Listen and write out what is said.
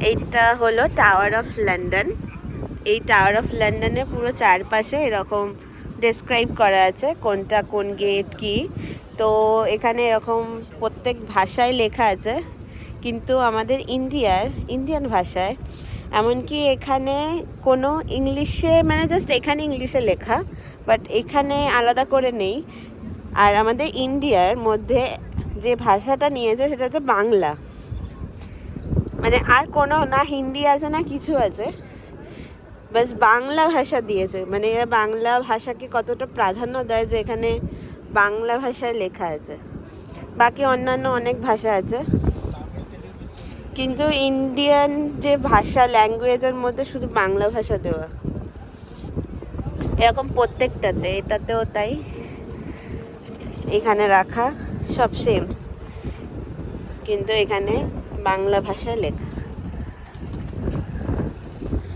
এইটা হলো tower of London. এই টাওয়ার অফ লন্ডনে পুরো চারপাশে এরকম ডেসক্রাইব করা আছে কোনটা কোন গেট কি। তো এখানে এরকম প্রত্যেক ভাষায় লেখা আছে, কিন্তু আমাদের ইন্ডিয়ান ভাষায়, এমনকি এখানে কোনো ইংলিশে, মানে জাস্ট এখানে ইংলিশে লেখা, বাট এখানে আলাদা করে নেই। আর আমাদের ইন্ডিয়ার মধ্যে যে ভাষাটা নিয়েছে সেটা হচ্ছে বাংলা, মানে আর কোনো না হিন্দি আছে না কিছু আছে, বাস বাংলা ভাষা দিয়েছে। মানে এরা বাংলা ভাষাকে কতটা প্রাধান্য দেয় যে এখানে বাংলা ভাষায় লেখা আছে। বাকি অন্যান্য অনেক ভাষা আছে, কিন্তু ইন্ডিয়ান যে ভাষা ল্যাঙ্গুয়েজের মধ্যে শুধু বাংলা ভাষা দেওয়া, এরকম প্রত্যেকটাতে, এটাতেও তাই, এখানে রাখা সব সেম, কিন্তু এখানে বাংলা ভাষায় লেখা।